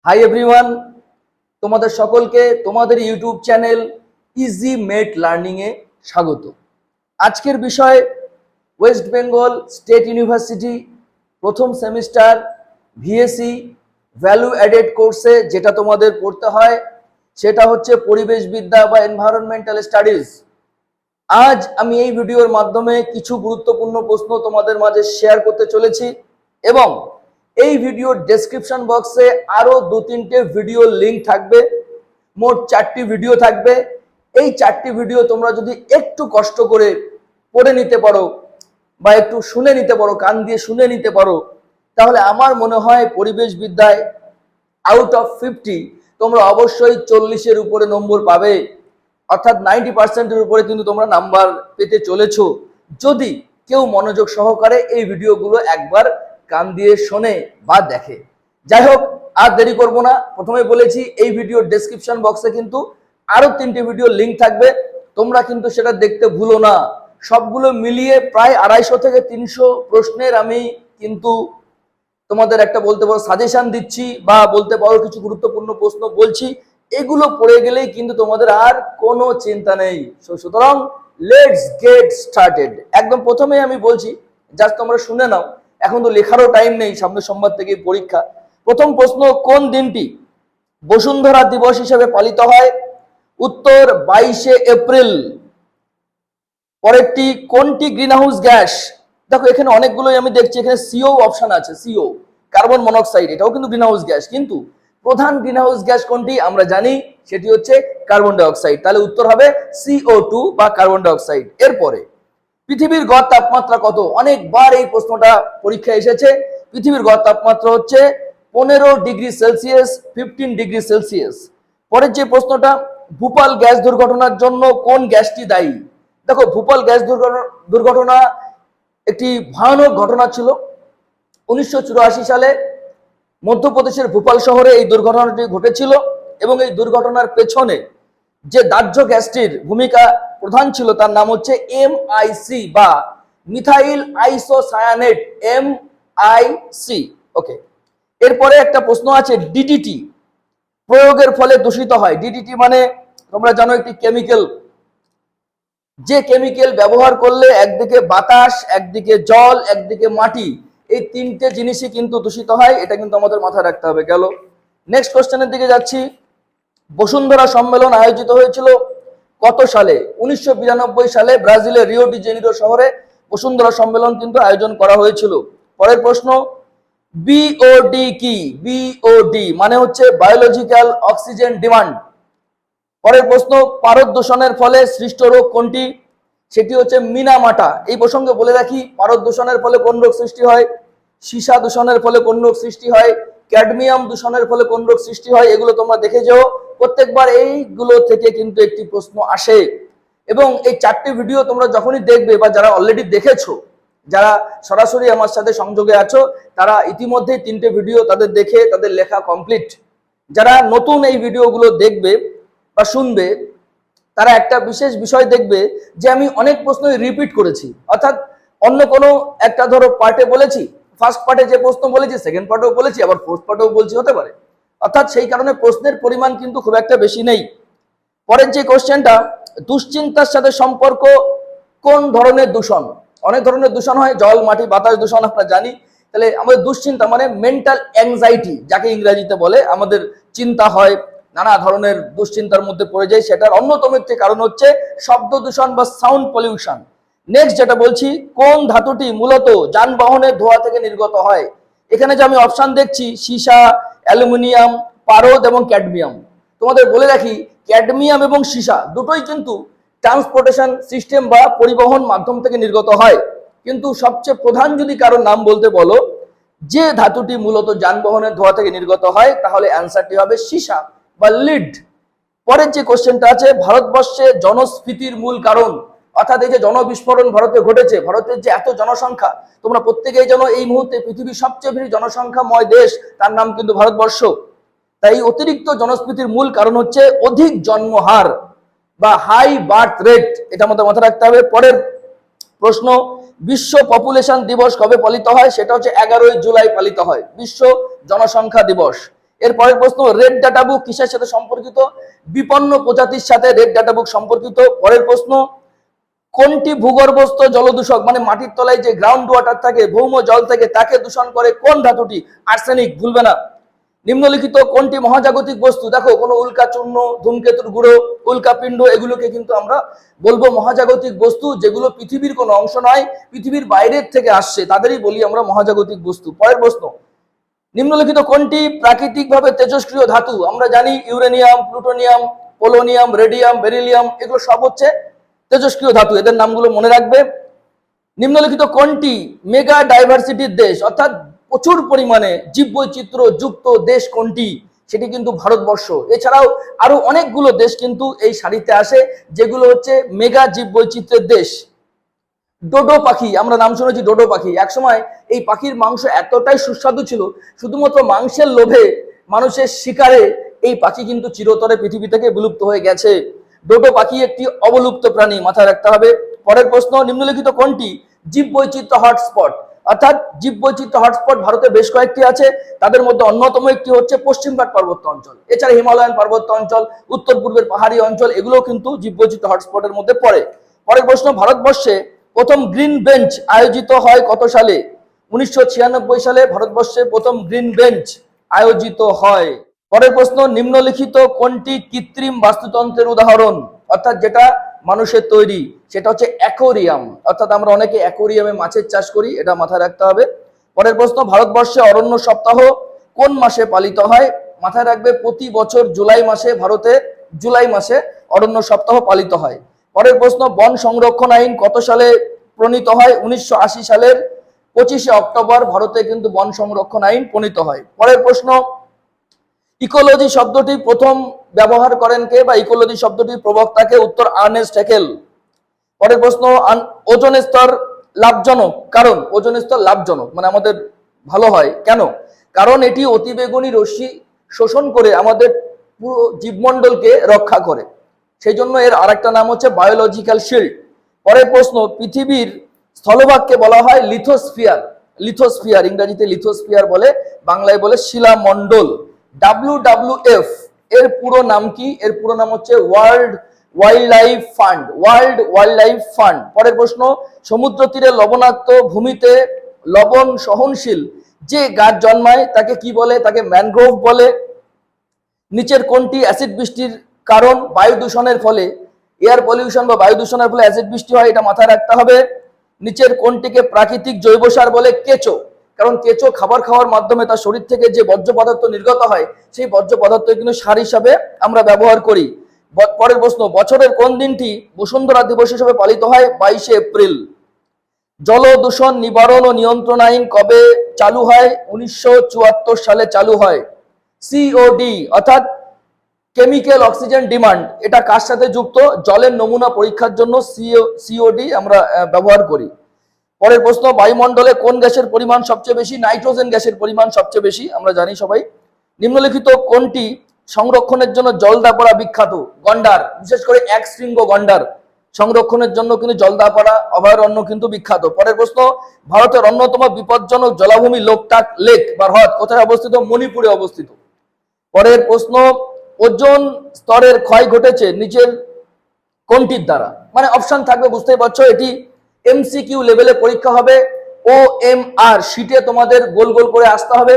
Hi everyone, তোমাদের সকলকে তোমাদের ইউটিউব চ্যানেল ইজি মেট লার্নিং এ স্বাগত। আজকের বিষয় ওয়েস্ট বেঙ্গল স্টেট ইউনিভার্সিটি প্রথম সেমিস্টার ভিএসসি ভ্যালু অ্যাডেড কোর্সে যেটা তোমাদের পড়তে হয় সেটা হচ্ছে পরিবেশবিদ্যা বা এনভায়রনমেন্টাল স্টাডিজ। আজ আমি এই ভিডিওর মাধ্যমে কিছু গুরুত্বপূর্ণ প্রশ্ন তোমাদের মাঝে শেয়ার করতে চলেছি এবং এই ভিডিওর ডেসক্রিপশন বক্সে আরো 2-3টে ভিডিও লিংক থাকবে। মোট 4টি ভিডিও থাকবে। এই 4টি ভিডিও তোমরা যদি একটু কষ্ট করে পড়ে নিতে পারো বা একটু শুনে নিতে পারো, কান দিয়ে শুনে নিতে পারো, তাহলে আমার মনে হয় পরিবেশ বিদ্যায় আউট অফ 50 তোমরা অবশ্যই 40-এর উপরে নম্বর পাবে, অর্থাৎ 90%-এর উপরে কিন্তু তোমরা নাম্বার পেতে চলেছো যদি কেউ মনোযোগ সহকারে এই ভিডিওগুলো একবার কান দিয়ে শোনে বা দেখে। যাই হোক, আর দেরি করব না। প্রথমে বলেছি এই ভিডিওর ডেসক্রিপশন বক্সে কিন্তু আরো 3টে ভিডিও লিংক থাকবে, তোমরা কিন্তু সেটা দেখতে ভুলো না। সবগুলো মিলিয়ে প্রায় 250 থেকে 300 প্রশ্নের আমি কিন্তু তোমাদের একটা বলতে পারো সাজেশন দিচ্ছি বা বলতে পারো কিছু গুরুত্বপূর্ণ প্রশ্ন বলছি। এগুলো পড়ে গেলেই কিন্তু তোমাদের আর কোনো চিন্তা নেই। সুতরাং লেটস গেট স্টার্টেড। একদম প্রথমে আমি বলছি, জাস্ট তোমরা শুনে নাও, এখন তো লেখারও টাইম নেই, সামনের সোমবার থেকে পরীক্ষা। প্রথম প্রশ্ন, কোন দিনটি বসুন্ধরা দিবস হিসেবে পালিত হয়? উত্তর 22শে এপ্রিল। পরেরটি, কোনটি গ্রিনহাউস গ্যাস? দেখো এখানে অনেকগুলোই আমি দেখছি, এখানে সিও অপশন আছে। সিও কার্বন মনোক্সাইড, এটাও কিন্তু গ্রিনহাউস গ্যাস, কিন্তু প্রধান গ্রিনহাউস গ্যাস কোনটি আমরা জানি, সেটি হচ্ছে কার্বন ডাইঅক্সাইড। তাহলে উত্তর হবে CO2 বা কার্বন ডাইঅক্সাইড। এরপরে, পৃথিবীর গড় তাপমাত্রা কত? অনেকবার এই প্রশ্নটা পরীক্ষায় এসেছে। পৃথিবীর গড় তাপমাত্রা হচ্ছে 15 ডিগ্রি সেলসিয়াস, 15 ডিগ্রি সেলসিয়াস। পরের যে প্রশ্নটা, ভূপাল গ্যাস দুর্ঘটনার জন্য কোন গ্যাসটি দায়ী? দেখো ভূপাল গ্যাস দুর্ঘটনা একটি ভয়ানক ঘটনা ছিল। 1984 সালে মধ্যপ্রদেশের ভূপাল শহরে এই দুর্ঘটনাটি ঘটেছিল এবং এই দুর্ঘটনার পেছনে যে দাহ্য গ্যাসটির ভূমিকা প্রধান ছিল তার নাম হচ্ছে MIC বা মিথাইল আইসোসায়ানেট, MIC। ওকে, এরপরে একটা প্রশ্ন আছে, DDT প্রয়োগের ফলে দূষিত হয়। DDT মানে তোমরা জানো একটি কেমিক্যাল, যে কেমিক্যাল ব্যবহার করলে একদিকে বাতাস, একদিকে জল, একদিকে মাটি, এই 3টে জিনিসই কিন্তু দূষিত হয়। এটা কিন্তু আমাদের মাথায় রাখতে হবে। গেল, নেক্সট কোশ্চেনের দিকে যাচ্ছি। বসুন্ধরা সম্মেলন আয়োজিত হয়েছিল কত সালে? 1992 সালে ব্রাজিলের রিও ডি জেনিরো শহরে বসুন্ধরা সম্মেলন কিন্তু আয়োজন করা হয়েছিল। পরের প্রশ্ন, BOD কি? BOD মানে হচ্ছে বায়োলজিক্যাল অক্সিজেন ডিমান্ড। পরের প্রশ্ন, পারদ দূষণের ফলে সৃষ্ট রোগ কোনটি? সেটি হচ্ছে মিনামাটা। এই প্রসঙ্গে বলে রাখি, পারদ দূষণের ফলে কোন রোগ সৃষ্টি হয়, সীসা দূষণের ফলে কোন রোগ সৃষ্টি হয়, ক্যাডমিয়াম দূষণের ফলে কোন রোগ সৃষ্টি হয়, এগুলো তোমরা দেখে যাও। প্রত্যেকবার এইগুলো থেকে কিন্তু একটি প্রশ্ন আসে এবং এই 4টি ভিডিও তোমরা যখনই দেখবে বা যারা অলরেডি দেখেছো, যারা সরাসরি আমার সাথে সংযোগে আছো, তারা ইতিমধ্যেই 3টে ভিডিও তাদের দেখে তাদের লেখা কমপ্লিট। যারা নতুন এই ভিডিওগুলো দেখবে বা শুনবে, তারা একটা বিশেষ বিষয় দেখবে যে আমি অনেক প্রশ্নই রিপিট করেছি, অর্থাৎ অন্য কোনো একটা ধরো পার্টে বলেছি, ফার্স্ট পার্টে যে প্রশ্ন বলেছি সেকেন্ড পার্টেও বলেছি, আবার ফোর্থ পার্টেও বলছি, হতে পারে। অর্থাৎ সেই কারণে প্রশ্নের পরিমাণ কিন্তু খুব একটা বেশি নেই। পরের যে কোশ্চেনটা, দুশ্চিন্তার সাথে সম্পর্ক কোন ধরনের দূষণ? অনেক ধরনের দূষণ হয়, জল, মাটি, বাতাস দূষণ আমরা জানি। তাহলে আমাদের দুশ্চিন্তা মানে মেন্টাল অ্যাংজাইটি, যাকে ইংরেজিতে বলে, আমাদের চিন্তা হয়, নানা ধরনের দুশ্চিন্তার মধ্যে পড়ে যায়। সেটার অন্যতম একটি কারণ হচ্ছে শব্দ দূষণ বা সাউন্ড পলিউশন। নেক্সট যেটা বলছি, কোন ধাতুটি মূলত যানবাহনের ধোঁয়া থেকে নির্গত হয়? এখানে যে আমি অপশন দেখছি, সীসা, অ্যালুমিনিয়াম, পারদ এবং ক্যাডমিয়াম। তোমাদের বলে রাখি, ক্যাডমিয়াম এবং সীসা দুটোই কিন্তু ট্রান্সপোর্টেশন সিস্টেম বা পরিবহন মাধ্যম থেকে নির্গত হয়, কিন্তু সবচেয়ে প্রধান যদি কারোর নাম বলতে বলো যে ধাতুটি মূলত যানবাহনের ধোঁয়া থেকে নির্গত হয়, তাহলে অ্যান্সারটি হবে সীসা বা লিড। পরের যে কোশ্চেনটা আছে, ভারতবর্ষে জনস্ফীতির মূল কারণ, অর্থাৎ এই যে জনবিস্ফোরণ ভারতে ঘটেছে, ভারতের যে এত জনসংখ্যা, তোমরা প্রত্যেকেই জানো এই মুহূর্তে পৃথিবীর সবচেয়ে বেশি জনসংখ্যাময় দেশ, তার নাম কিন্তু ভারতবর্ষ। তাই অতিরিক্ত জনস্ফীতির মূল কারণ হচ্ছে অধিক জন্মহার বা হাই বার্থ রেট, এটা আমাদের মাথায় রাখতে হবে। পরের প্রশ্ন, বিশ্ব পপুলেশন দিবস কবে পালিত হয়? সেটা হচ্ছে 11ই জুলাই পালিত হয়, বিশ্ব জনসংখ্যা দিবস। এর পরের প্রশ্ন, রেড ডাটা বুক কিসের সাথে সম্পর্কিত? বিপন্ন প্রজাতির সাথে রেড ডাটা বুক সম্পর্কিত। পরের প্রশ্ন, কোনটি ভূগর্ভস্থ জলদূষক, মানে মাটির তলায় যে গ্রাউন্ড ওয়াটার থাকে, ভৌম জল থেকে, তাকে দূষণ করে কোন ধাতুটি? আর্সেনিক, ভুলবে না। নিম্নলিখিত কোনটি মহাজাগতিক বস্তু? দেখো, কোনো উল্কা চূর্ণ, ধূমকেতুর গুঁড়ো, উল্কাপিণ্ড, এগুলোকে কিন্তু আমরা বলবো মহাজাগতিক বস্তু। যেগুলো পৃথিবীর কোনো অংশ নয়, পৃথিবীর বাইরের থেকে আসছে, তাদেরই বলি আমরা মহাজাগতিক বস্তু। পরের প্রশ্ন, নিম্নলিখিত কোনটি প্রাকৃতিকভাবে তেজস্ক্রিয় ধাতু? আমরা জানি uranium, plutonium, polonium, radium, beryllium, এগুলো সব হচ্ছে তেজস্ক্রিয় ধাতু। এদের নামগুলো মনে রাখবে। নিম্নলিখিত কোনটি মেগা ডাইভার্সিটির দেশ, অর্থাৎ প্রচুর পরিমাণে জীববৈচিত্র্য যুক্ত দেশ কোনটি? সেটি কিন্তু ভারতবর্ষ। এছাড়াও আরো অনেকগুলো দেশ কিন্তু এই সারিতে আসে, যেগুলো হচ্ছে মেগা জীববৈচিত্র্যের দেশ। ডোডো পাখি, আমরা নাম শুনেছি ডোডো পাখি। একসময় এই পাখির মাংস এতটাই সুস্বাদু ছিল, শুধুমাত্র মাংসের লোভে মানুষের শিকারে এই পাখি কিন্তু চিরতরে পৃথিবী থেকে বিলুপ্ত হয়ে গেছে। ডোডো পাখি একটি অবলুপ্ত প্রাণী, মাথায় রাখতে হবে। পরের প্রশ্ন, নিম্নলিখিত কোনটি জীববৈচিত্র্য হটস্পট? অর্থাৎ জীববৈচিত্র্য হটস্পট ভারতে বেশ কয়েকটি আছে, তাদের মধ্যে অন্যতম একটি হচ্ছে পশ্চিমঘাট পার্বত্য অঞ্চল। এছাড়া হিমালয়ান পার্বত্য অঞ্চল, উত্তর পূর্বের পাহাড়ি অঞ্চল, এগুলো কিন্তু জীববৈচিত্র্য হটস্পটের মধ্যে পড়ে। পরের প্রশ্ন, ভারতবর্ষে প্রথম গ্রিন বেঞ্চ আয়োজিত হয় কত সালে? 1996 সালে ভারতবর্ষে প্রথম গ্রিন বেঞ্চ আয়োজিত হয়। পরের প্রশ্ন, নিম্নলিখিত কোনটি কৃত্রিম বাস্তুতন্ত্রের উদাহরণ? অর্থাৎ যেটা মানুষের তৈরি, সেটা হচ্ছে অ্যাকোরিয়াম। অর্থাৎ আমরা অনেকে অ্যাকোরিয়ামে মাছের চাষ করি, এটা মাথায় রাখতে হবে। পরের প্রশ্ন, ভারতবর্ষে অরণ্য সপ্তাহ কোন মাসে পালিত হয়? মাথায় রাখবে, প্রতি বছর জুলাই মাসে ভারতে জুলাই মাসে অরণ্য সপ্তাহ পালিত হয়। পরের প্রশ্ন, বন সংরক্ষণ আইন কত সালে প্রণীত হয়? 1980 সালের 25শে অক্টোবর ভারতে কিন্তু বন সংরক্ষণ আইন প্রণীত হয়। পরের প্রশ্ন, ইকোলজি শব্দটি প্রথম ব্যবহার করেন কে, বা ইকোলজি শব্দটির প্রবক্তাকে? উত্তর আর্নেস্ট হ্যাকেল। পরের প্রশ্ন, ওজোন স্তর লাভজনক কারণ? ওজোন স্তর লাভজনক মানে আমাদের ভালো হয় কেন? কারণ এটি অতিবেগুনি রশ্মি শোষণ করে আমাদের পুরো জীবমণ্ডলকে রক্ষা করে, সেই জন্য এর আরেকটা নাম হচ্ছে বায়োলজিক্যাল শিল্ড। পরের প্রশ্ন, পৃথিবীর স্থলভাগকে বলা হয় লিথোস্ফিয়ার। লিথোস্ফিয়ার, ইংরেজিতে লিথোস্ফিয়ার বলে, বাংলায় বলে শিলামণ্ডল। WWF এর পুরো নাম কি? এর পুরো নাম হচ্ছে world wild life fund. World wild life fund. পরের প্রশ্ন, সমুদ্র তীরে লবণাক্ত ভূমিতে লবণ সহনশীল যে গাছ জন্মায় তাকে কি বলে? তাকে ম্যানগ্রোভ বলে। নিচের কোনটি অ্যাসিড বৃষ্টির কারণ? বায়ু দূষণের ফলে, এয়ার পলিউশন বা বায়ু দূষণের ফলে অ্যাসিড বৃষ্টি হয়, এটা মাথায় রাখতে হবে। নিচের কোনটিকে প্রাকৃতিক জৈব সার বলে? কেঁচো। কারণ কেঁচো খাবার খাওয়ার মাধ্যমে তার শরীর থেকে যে বর্জ্য পদার্থ নির্গত হয়, সেই বর্জ্য পদার্থ কিন্তু সার হিসাবে আমরা ব্যবহার করি। পরের প্রশ্ন, বছরের কোন দিনটি বসুন্ধরা দিবস হিসেবে পালিত হয়? 22শে এপ্রিল। জল দূষণ নিবারণ ও নিয়ন্ত্রণ আইন কবে চালু হয়? 1974 সালে চালু হয়। সিওডি অর্থাৎ কেমিক্যাল অক্সিজেন ডিমান্ড, এটা কার সাথে যুক্ত? জলের নমুনা পরীক্ষার জন্য সিওডি আমরা ব্যবহার করি। পরের প্রশ্ন, বায়ুমণ্ডলে কোন গ্যাসের পরিমাণ সবচেয়ে বেশি? নাইট্রোজেন গ্যাসের পরিমাণ সবচেয়ে বেশি, আমরা জানি সবাই। নিম্নলিখিত কোনটি সংরক্ষণের জন্য জলদাপাড়া বিখ্যাত? গন্ডার, বিশেষ করে এক শৃঙ্গ গন্ডার সংরক্ষণের জন্য কিন্তু জলদাপাড়া অভয়ারণ্য কিন্তু বিখ্যাত। পরের প্রশ্ন, ভারতের অন্যতম বিপজ্জনক জলাভূমি লোকটাক লেক বা হ্রদ কোথায় অবস্থিত? মণিপুরে অবস্থিত। পরের প্রশ্ন, ওজোন স্তরের ক্ষয় ঘটেছে নিচের কোনটির দ্বারা? মানে অপশন থাকবে, বুঝতেই পারছো, এটি এমসিকিউ লেভেলে পরীক্ষা হবে। OMR শিটে তোমাদের গোল গোল করে আসতে হবে।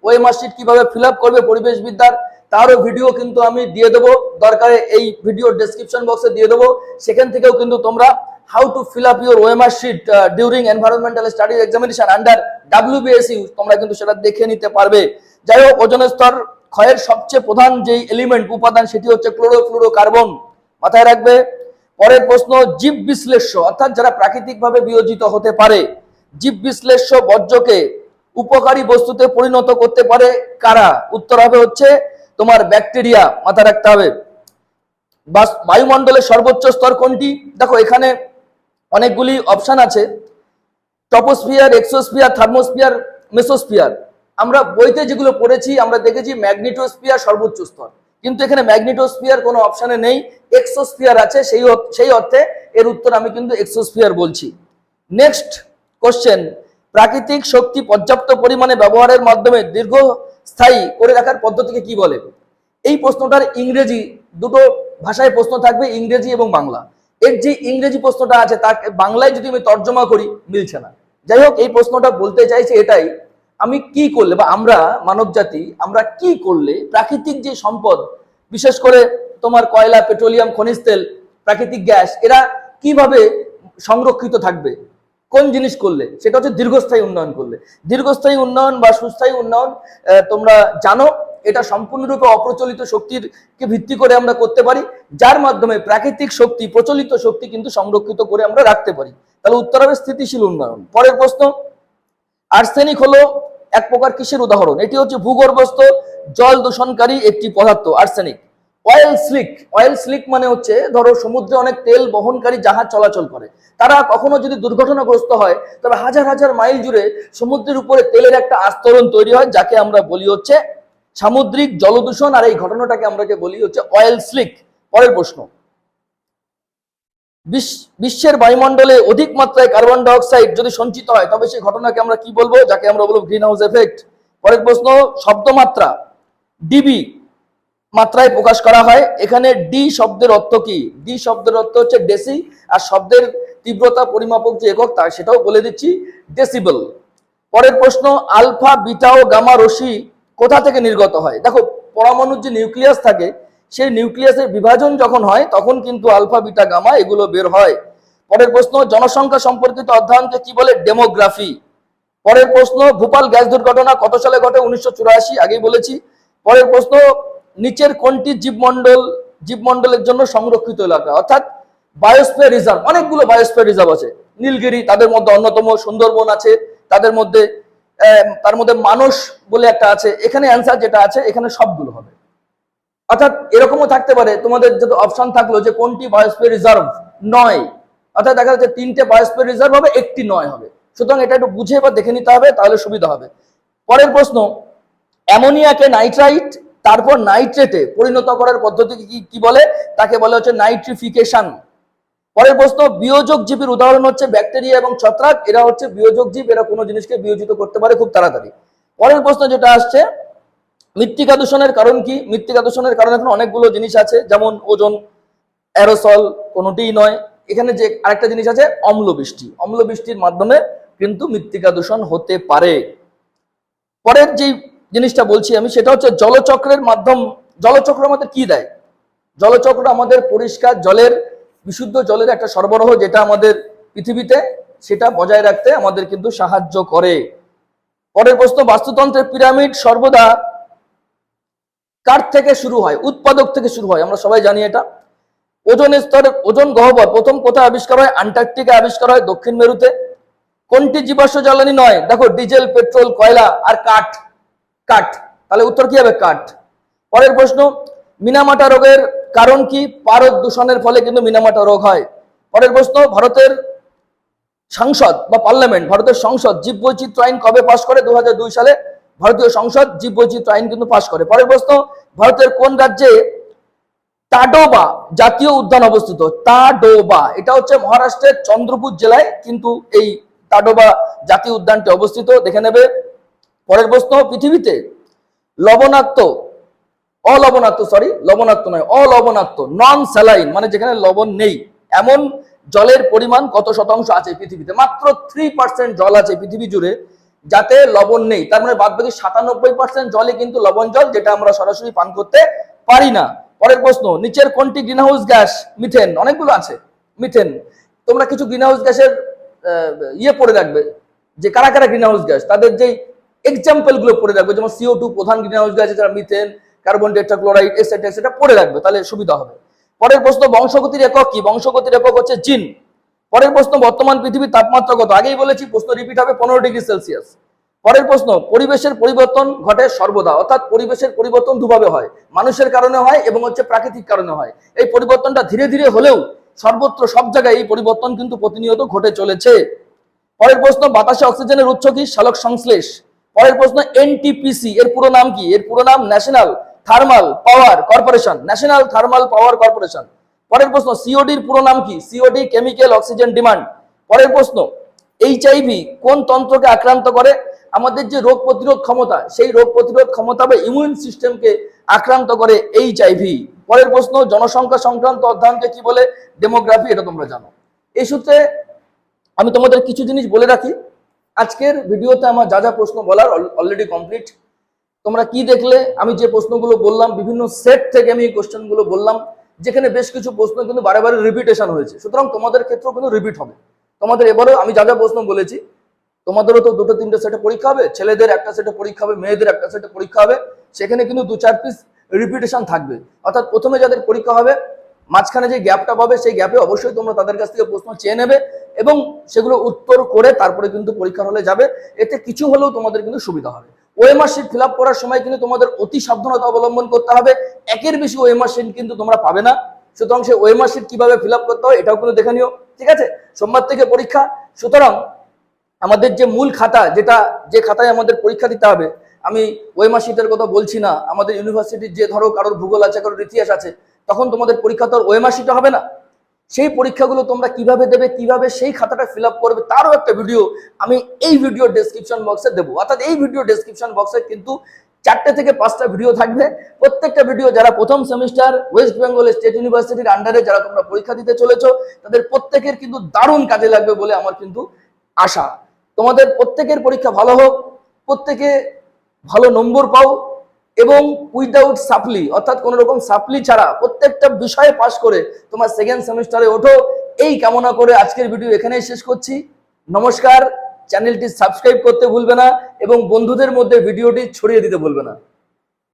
OMR শিট কিভাবে ফিল আপ করবে পরিবেশ বিদ্যার, তারও ভিডিও কিন্তু আমি দিয়ে দেবো, দরকারে এই ভিডিও ডেসক্রিপশন বক্সে দিয়ে দেবো। সেখান থেকেও কিন্তু তোমরা how to fill up your OMR sheet during environmental studies examination under WBSU তোমরা কিন্তু সেটা দেখে নিতে পারবে। যাই হোক, ওজোন স্তর ক্ষয়ের সবচেয়ে প্রধান যেই এলিমেন্ট উপাদান সেটি হচ্ছে ক্লোরোফ্লুরোকার্বন, মাথায় রাখবে। পরের প্রশ্ন, জীব বিশ্লেষ্য অর্থাৎ যারা প্রাকৃতিকভাবে বিয়োজিত হতে পারে, জীব বিশ্লেষ্য বর্জ্যকে উপকারী বস্তুতে পরিণত করতে পারে কারা? উত্তর হবে হচ্ছে তোমার ব্যাকটেরিয়া, মাথায় রাখতে হবে। বায়ুমণ্ডলের সর্বোচ্চ স্তর কোনটি? দেখো এখানে অনেকগুলি অপশন আছে, টপোস্ফিয়ার, এক্সোস্ফিয়ার, থার্মোস্ফিয়ার, মেসোস্ফিয়ার। আমরা বইতে যেগুলো পড়েছি আমরা দেখেছি ম্যাগনেটোস্ফিয়ার সর্বোচ্চ স্তর, কিন্তু এখানে ম্যাগনেটোস্ফিয়ার কোনো অপশনে নেই, এক্সোস্ফিয়ার আছে। সেই অর্থে এর উত্তর আমি কিন্তু এক্সোস্ফিয়ার বলছি। নেক্সট কোশ্চেন, প্রাকৃতিক শক্তি পর্যাপ্ত পরিমাণে ব্যবহারের মাধ্যমে স্থায়ী করে রাখার পদ্ধতিকে কি বলে? এই প্রশ্নটার ইংরেজি দুটো ভাষায় প্রশ্ন থাকবে, ইংরেজি এবং বাংলা। এর যে ইংরেজি প্রশ্নটা আছে তাকে বাংলায় যদি আমি তর্জমা করি মিলছে না। যাই হোক, এই প্রশ্নটা বলতে চাইছে এটাই, আমি কি করলে বা আমরা মানব জাতি আমরা কি করলে প্রাকৃতিক যে সম্পদ, বিশেষ করে তোমার কয়লা, পেট্রোলিয়াম, খনিজ তেল, প্রাকৃতিক গ্যাস, এরা কিভাবে সংরক্ষিত থাকবে, কোন জিনিস করলে? সেটা হচ্ছে দীর্ঘস্থায়ী উন্নয়ন করলে। দীর্ঘস্থায়ী উন্নয়ন বা সুস্থায়ী উন্নয়ন তোমরা জানো, এটা সম্পূর্ণরূপে অপ্রচলিত শক্তির কে ভিত্তি করে আমরা করতে পারি, যার মাধ্যমে প্রাকৃতিক শক্তি, প্রচলিত শক্তি কিন্তু সংরক্ষিত করে আমরা রাখতে পারি। তাহলে উত্তর হবে স্থিতিশীল উন্নয়ন। পরের প্রশ্ন, আর্সেনিক হলো এক প্রকার কিসের উদাহরণ? এটি হচ্ছে ভূগর্ভস্থ জল দূষণকারী একটি পদার্থ, arsenic. Oil slick, oil slick মানে হচ্ছে ধরো সমুদ্রে অনেক তেল বহনকারী জাহাজ চলাচল করে, তারা কখনো যদি দুর্ঘটনাগ্রস্ত হয় তবে হাজার হাজার মাইল জুড়ে সমুদ্রের উপরে তেলের একটা আস্তরণ তৈরি হয়, যাকে আমরা বলি হচ্ছে সামুদ্রিক জলদূষণ, আর এই ঘটনাটাকে আমরা বলি হচ্ছে অয়েল স্লিক। পরের প্রশ্ন, বিশ্বের বায়ুমণ্ডলে অধিক মাত্রায় কার্বন ডাই অক্সাইড যদি সঞ্চিত হয় তবে সেই ঘটনাকে আমরা কি বলবো? যাকে আমরা বলবো গ্রিন হাউস এফেক্ট। পরের প্রশ্ন, শব্দমাত্রা ডিবি মাত্রায় প্রকাশ করা হয়, এখানে ডি শব্দের অর্থ কি? ডি শব্দের অর্থ হচ্ছে ডেসি, আর শব্দের তীব্রতা পরিমাপক যে একক তা সেটাও বলে দিচ্ছি, ডেসিবেল। পরের প্রশ্ন, আলফা, বিটা ও গামা রশ্মি কোথা থেকে নির্গত হয়? দেখো, পরমাণুর যে নিউক্লিয়াস থাকে সেই নিউক্লিয়াসের বিভাজন যখন হয় তখন কিন্তু আলফা, বিটা, গামা এগুলো বের হয়। পরের প্রশ্ন, জনসংখ্যা সম্পর্কিত অধ্যয়নকে কি বলে? ডেমোগ্রাফি। পরের প্রশ্ন, ভোপাল গ্যাস দুর্ঘটনা কত সালে ঘটে? 1984, আগেই বলেছি। পরের প্রশ্ন, নিচের কোনটি জীবমণ্ডলের জন্য সংরক্ষিত এলাকা, অর্থাৎ বায়োস্ফিয়ার রিজার্ভ? অনেকগুলো বায়োস্ফিয়ার রিজার্ভ আছে, নীলগিরি তাদের মধ্যে অন্যতম, সুন্দরবন আছে তাদের মধ্যে, তার মধ্যে মানস বলে একটা আছে। এখানে অ্যান্সার যেটা আছে এখানে সবগুলো হবে। অর্থাৎ এরকমও থাকতে পারে তোমাদের যত অপশন থাকলো যে কোনটি বায়োস্ফিয়ার রিজার্ভ নয়, অর্থাৎ দেখা যাচ্ছে 3টে বায়োস্ফিয়ার রিজার্ভ হবে, 1টি নয় হবে। সুতরাং এটা একটু বুঝে বা দেখে নিতে হবে, তাহলে সুবিধা হবে। পরের প্রশ্ন, অ্যামোনিয়াকে নাইট্রাইট তারপর নাইট্রেটে পরিণত করার পদ্ধতিকে কি বলে? তাকে বলা হচ্ছে নাইট্রিফিকেশন। পরের প্রশ্ন, বিয়োজক জীবের উদাহরণ হচ্ছে ব্যাকটেরিয়া এবং ছত্রাক, এরা হচ্ছে বিয়োজক জীব, এরা কোনো জিনিসকে বিয়োজিত করতে পারে খুব তাড়াতাড়ি। পরের প্রশ্ন যেটা আসছে, মৃত্তিকা দূষণের কারণ কি? মৃত্তিকা দূষণের কারণ এখন অনেকগুলো জিনিস আছে, যেমন ওজন, অ্যারোসল কোনোটিই নয়। এখানে যে আরেকটা জিনিস আছে অম্ল বৃষ্টি, অম্ল বৃষ্টির মাধ্যমে কিন্তু মৃত্তিকা দূষণ হতে পারে। পরের যে জিনিসটা বলছি আমি সেটা হচ্ছে জলচক্রের মাধ্যম। জলচক্র আমাদের কি দেয়? জলচক্র আমাদের পরিষ্কার জলের, বিশুদ্ধ জলের একটা সরবরাহ, যেটা আমাদের পৃথিবীতে সেটা বজায় রাখতে আমাদের কিন্তু সাহায্য করে। পরের প্রশ্ন, বাস্তুতন্ত্রের পিরামিড সর্বদা কার থেকে শুরু হয়? উৎপাদক থেকে শুরু হয়, আমরা সবাই জানি এটা। ওজন স্তর, ওজন গহ্বর প্রথম কোথায় আবিষ্কার হয়? আন্টার্কটিকা আবিষ্কার হয়, দক্ষিণ মেরুতে। কোনটি জীবাশ্ম জ্বালানি নয়? দেখো, ডিজেল, পেট্রোল, কয়লা আর কাঠ। কাঠ, তাহলে উত্তর কি হবে? কাঠ। পরের প্রশ্ন, মিনামাটা রোগের কারণ কি? পারদ দূষণের ফলে কিন্তু মিনামাটা রোগ হয়। পরের প্রশ্ন, ভারতের সংসদ বা পার্লামেন্ট, ভারতের সংসদ জীববৈচিত্র্য আইন কবে পাশ করে? 2002 সালে ভারতীয় সংসদ জীববৈচিত্র্য আইন কিন্তু পাশ করে। পরের প্রশ্ন, ভারতের কোন রাজ্যে টাডোবা জাতীয় উদ্যান অবস্থিত? টাডোবা, এটা হচ্ছে মহারাষ্ট্রের চন্দ্রপুর জেলায় কিন্তু এই টাডোবা জাতীয় উদ্যানটি অবস্থিত, দেখে নেবে। পরের প্রশ্ন, পৃথিবীতে লবণাক্ত, অলবণাক্ত, লবণাক্ত নয়, অলবণাক্ত, নন স্যালাইন মানে যেখানে লবণ নেই, এমন জলের পরিমাণ কত শতাংশ আছে পৃথিবীতে? মাত্র 3% জল আছে পৃথিবী জুড়ে যাতে লবণ নেই, তার মানে বাদ বাকি 97% জলই কিন্তু লবণ জল, যেটা আমরা সরাসরি পান করতে পারি না। পরের প্রশ্ন, নিচের কোনটি গ্রিনহাউস গ্যাস? মিথেন, অনেকগুলো আছে মিথেন। তোমরা কিছু গ্রিনহাউস গ্যাসের পড়ে রাখবে, যে কারা কারা গ্রিনহাউস গ্যাস, তাদের যে এক্সাম্পল গুলো পড়ে রাখবে, যেমন CO2 প্রধান গ্রিনহাউস গ্যাস, এছাড়া মিথেন, কার্বন টেট্রাক্লোরাইড, এটসেট্রা পড়ে রাখবে, তাহলে সুবিধা হবে। পরের প্রশ্ন, বংশগতির একক কি? বংশগতির একক হচ্ছে জিন। পরের প্রশ্ন, বর্তমান পৃথিবীর তাপমাত্রা কত? আগেই বলেছি, প্রশ্ন রিপিট হবে, 15°C। পরের প্রশ্ন, পরিবেশের পরিবর্তন ঘটে সর্বদা, অর্থাৎ পরিবেশের পরিবর্তন দুভাবে হয়, মানুষের কারণে হয় এবং হচ্ছে প্রাকৃতিক কারণে হয়। এই পরিবর্তনটা ধীরে ধীরে হলেও সর্বত্র সব জায়গায় এই পরিবর্তন কিন্তু প্রতিনিয়ত ঘটে চলেছে। পরের প্রশ্ন, বাতাসে অক্সিজেনের উৎস কি? সালোক সংশ্লেষ। পরের প্রশ্ন, NTPC এর পুরো নাম কি? এর পুরো নাম national thermal power corporation, national thermal power corporation. পরের প্রশ্ন, COD এর পুরো নাম কি? COD chemical oxygen demand. পরের প্রশ্ন, এইচআইভি কোন তন্ত্রকে আক্রান্ত করে? আমাদের যে রোগ প্রতিরোধ ক্ষমতা, সেই রোগ প্রতিরোধ ক্ষমতা বা ইমিউন সিস্টেমকে আক্রান্ত করে এইচআইভি। পরের প্রশ্ন, জনসংখ্যা সংক্রান্ত অধ্যয়নকে কি বলে? ডেমোগ্রাফি। এটা তোমরা জানো। এই সূত্রে আমি তোমাদের কিছু জিনিস বলে রাখি। আজকের ভিডিওতে আমার যা যা প্রশ্ন বলার অলরেডি কমপ্লিট। তোমরা কি দেখলে? আমি যে প্রশ্নগুলো বললাম, বিভিন্ন সেট থেকে আমি এই কোশ্চেনগুলো বললাম, যেখানে বেশ কিছু প্রশ্ন কিন্তু বারে বারে রিপিটেশন হয়েছে। সুতরাং তোমাদের ক্ষেত্রেও কিন্তু রিপিট হবে। তোমাদের এবারেও আমি যা যা প্রশ্ন বলেছি, তোমাদেরও তো দুটো তিনটে সেটে পরীক্ষা হবে, ছেলেদের একটা সেটে পরীক্ষা হবে, মেয়েদের একটা সেটে পরীক্ষা হবে। সেখানে কিন্তু 2-4 পিস রিপিটেশন থাকবে। অর্থাৎ প্রথমে যাদের পরীক্ষা হবে, মাঝখানে যে গ্যাপটা পাবে, সেই গ্যাপে অবশ্যই তোমরা তাদের কাছ থেকে প্রশ্ন চেয়ে নেবে এবং সেগুলো উত্তর করে তারপরে কিন্তু পরীক্ষার হলে যাবে। এতে কিছু হলেও তোমাদের কিন্তু সুবিধা হবে। ওএমআর শিট ফিল আপ করার সময় কিন্তু তোমাদের অতি সাবধানতা অবলম্বন করতে হবে। একের বেশি ওএমআর শিট কিন্তু তোমরা পাবে না। সুতরাং সেই ওএমআর শিট কিভাবে ফিল আপ করতে হয় এটাও কিন্তু দেখে নিও, ঠিক আছে? সোমবার থেকে পরীক্ষা। সুতরাং আমাদের যে মূল খাতা, যে খাতায় আমাদের পরীক্ষা দিতে হবে, আমি ওএমআর শিটের কথা বলছি না। আমাদের ইউনিভার্সিটির যে ধরো কারোর ভূগোল আছে, কারোর ইতিহাস আছে, তখন তোমাদের পরীক্ষা তো আর ওএমআর শিটে হবে না। সেই পরীক্ষাগুলো তোমরা কিভাবে দেবে, কিভাবে সেই খাতাটা ফিল আপ করবে, তারও একটা ভিডিও আমি এই ভিডিও ডেসক্রিপশন বক্সে দেবো। অর্থাৎ এই ভিডিও ডেসক্রিপশন বক্সে কিন্তু 4টে থেকে 5টা ভিডিও থাকবে। প্রত্যেকটা ভিডিও যারা প্রথম সেমিস্টার ওয়েস্ট বেঙ্গল স্টেট ইউনিভার্সিটির আন্ডারে যারা তোমরা পরীক্ষা দিতে চলেছো, তাদের প্রত্যেকের কিন্তু দারুণ কাজে লাগবে বলে আমার কিন্তু আশা। তোমাদের প্রত্যেকের পরীক্ষা ভালো হোক, প্রত্যেকে ভালো নম্বর পাও এবং উইদাউট সাপ্লি, অর্থাৎ কোন রকম সাপ্লি ছাড়া প্রত্যেকটা বিষয়ে পাস করে তোমার সেকেন্ড সেমিস্টারে ওঠো, এই কামনা করে আজকের ভিডিও এখানেই শেষ করছি। নমস্কার। চ্যানেলটি সাবস্ক্রাইব করতে ভুলবে না এবং বন্ধুদের মধ্যে ভিডিওটি ছড়িয়ে দিতে ভুলবে না।